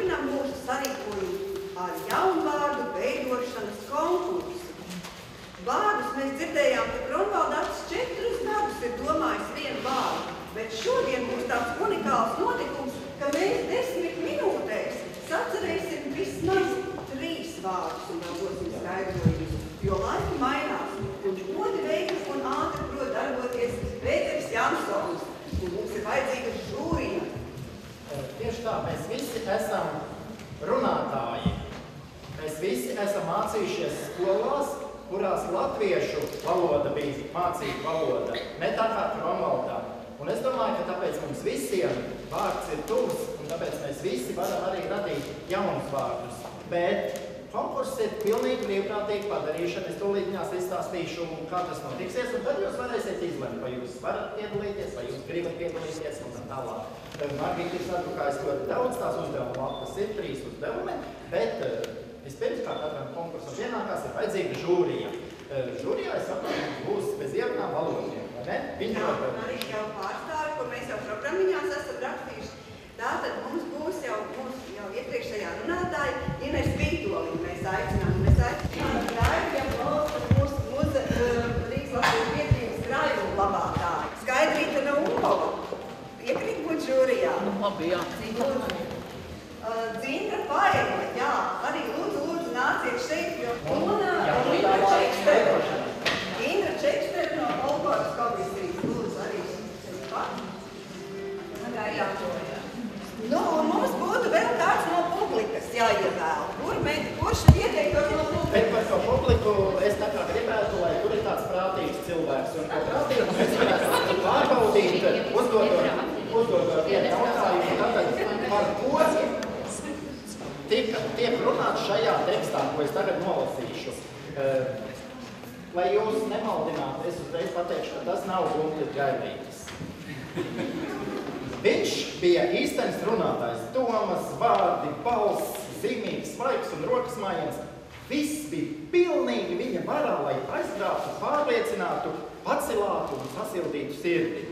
turpinām mūsu sarīkojumu ar jaunvārdu veidošanas konkursu. Vārdus mēs dzirdējām, ka Kronvalds 4 gadus ir domājis vienu vārdu, bet šodien mums tāds unikāls notikums, ka mēs 10 minūtēs sacerēsim vismaz 3 vārdus un vēl dosim skaidrojumus, jo laiki mainās, un ļoti veikli un ātri prot darboties Pēteris Jansons, un mums ir vajadzīga žūrija. Tieši tā, mēs visi esam runātāji. Mēs visi esam mācījušies skolās, kurās latviešu valoda bija mācība valoda, ne tā kā Kronvaldā. Un es domāju, ka tāpēc mums visiem vārds ir tuvs, un tāpēc mēs visi varam arī radīt jaunus vārdus. Bet konkurss ir pilnīgi brīvprātīgi padarīšana. Es tūlītņās izstāstīšu, kā tas notiksies, un tad jūs varēsiet izlemt, vai jūs varat piedalīties, vai jūs gribat piedalīties, un tā tālāk. Margita ir sadrukājis ļoti daudz, tās uzdevuma lapas ir 3 uzdevumi, bet vispirms, kā katram konkursam pienākās, ir vajadzīga žūrija. Žūrijā, es saprotu, būs bez ievainām valodiem, vai ne? Jā, arī jau pārstāvi, ko mēs jau programmiņās esam rakstījuši. Tātad mums būs jau iepriekšējā runātāja Ines Vītoliņa. Mēs aicinām mūsu Rīgas Latvijas biedrības krājuma labātāju. Skaidrīta Naumova. Piekrīt būt žūrijā? Labi, jā. Dzindra Paela, jā. Arī lūdzu nāciet šeit, jo Indra Čekstera no Olgoras komisijas. Lūdzu, arī šeit pat. Nu, un mums būtu vēl kāds no publikas jāievēl. Kurš ir ieteiktos no publikas? Bet par šo publiku es tā kā gribētu, lai tur ir tāds prātīgs cilvēks. Un ko prātīgi mēs varētu pārbaudīt, uzdodot vienu jautājumu, tātad par ko tiek runāts šajā tekstā, ko es tagad nolasīšu. Lai jūs nemaldinātu, es uzreiz pateikšu, ka tas nav Guntis Gailītis. Viņš bija īstenis runātājs. Domas, vārdi, balss, zīmīgs, svaigs un rokas mājiens. Viss bija pilnīgi viņa varā, lai aizgrābtu, pārliecinātu, pacilātu un sasildītu sirdi.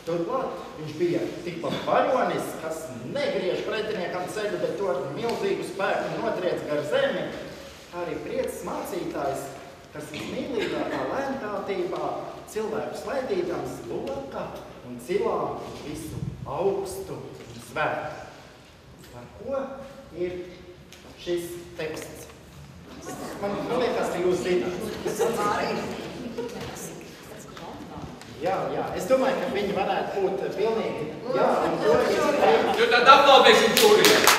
Turklāt viņš bija tikpat varonis, kas negriež pretiniekam ceļu, bet to ar milzīgu spēku notriec gar zemi. Arī prieces mācītājs, kas vismīlīgākā lēnprātībā cilvēku slaidīdams bulaka un cilā visu augstu un svētu. Par ko ir šis teksts? Man liekas, ka jūs zināt. Jā. Es domāju, ka viņi varētu būt pilnīgi. Jā, un to Jo tad aplaudēsim žūrijai.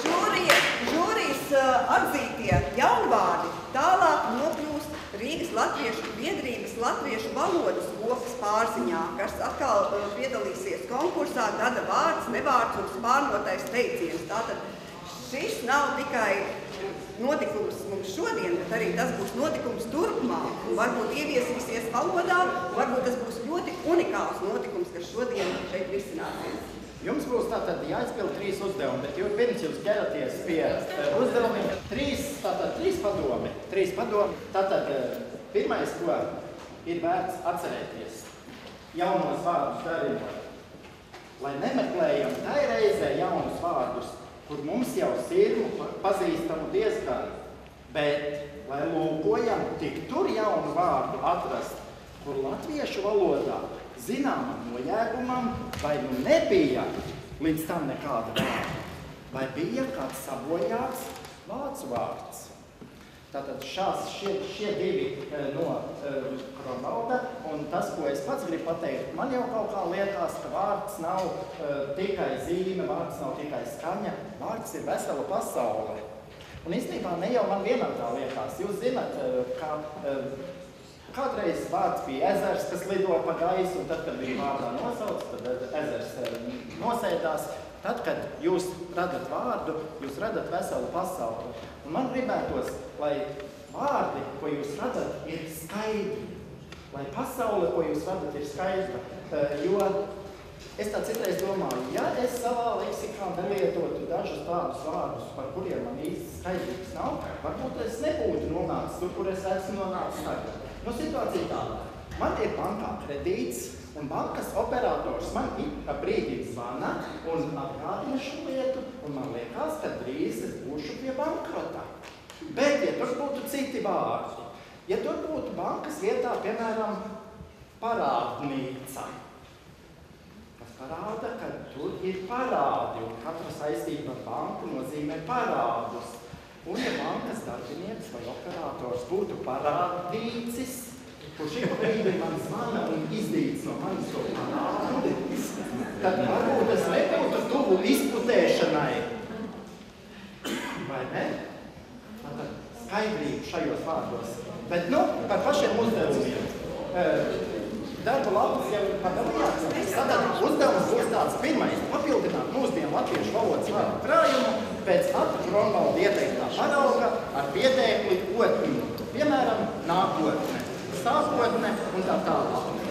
Žūrijas atzītie jaunvārdi tālāk nokļūst Rīgas Latviešu biedrības latviešu valodas kopas pārziņā, kas atkal piedalīsies konkursā gada vārds, nevārds un spārnotais teiciens. Tātad šis nav tikai notikums mums šodien, bet arī tas būs notikums turpmāk. Varbūt ieviesīsies valodā, varbūt tas būs ļoti unikāls notikums, kas šodien šeit risināsies. Jums būs tātad jāizpild 3 uzdevumi, bet pirms jūs ķeraties pie uzdevumiem, 3 padomi. Tātad pirmais, ko ir vērts atcerēties, jaunos vārdus darījot, lai nemeklējam tai reizē jaunus vārdus, kur mums jau sirmu pazīstamu diezgan, bet lai lūkojam tik tur jaunu vārdu atrast, kur latviešu valodā zināmam nojēgumam vai nu nebija līdz tam nekāda vārda, vai bija kāds sabojāts vācu vārds. Tātad šie 2 no Kronvalda, un tas, ko es pats gribu pateikt, man jau kaut kā liekas, ka vārds nav tikai zīme, vārds nav tikai skaņa, vārds ir vesela pasaule. Un īstenībā ne jau man vienam tā liekas. Jūs zināt, kā kādreiz vārds bija ezers, kas lidoja pa gaisu, un tad, kad bija vārdā nosauc, tad ezers nosēdās. Tad, kad jūs radat vārdu, jūs radat veselu pasauli. Un man gribētos, lai vārdi, ko jūs radat, ir skaidri. Lai pasaule, ko jūs radat, ir skaidra. Jo es tā citreiz domāju, ja es savā leksikā nelietotu dažus tādus vārdus, par kuriem man īsti skaidrības nav, varbūt es nebūtu nonācis tur, kur es esmu nonācis tagad. Nu, situācija tāda. Man ir bankā kredīts, un bankas operators man ik brīdī zvana un atgādina šo lietu, un man liekas, ka drīz es būšu pie bankrota. Bet, ja tur būtu citi vārdi, ja tur būtu bankas vietā, piemēram, parādnīca, kas parāda, ka tur ir parādi, un katra saistība ar banku nozīmē parādus. Un ja bankas darbinieks vai operators būtu parādīcis, kurš ik brīdī man zvana un izdīts no manis to parādu, tad varbūt es nebūtu tuvu izputēšanai. Vai ne? Tātad skaidrību šajos vārdos. Bet, par pašiem uzdevumiem. Darba lapas jau padalījās. Tātad uzdevums būs tāds pirmais – papildināt mūsdienu latviešu valodas vārdu krājumu pēc katra Kronvalda ieteiktā parauga ar pietēkli otņu. Piemēram, nākotne, sākotne un tā tālāk.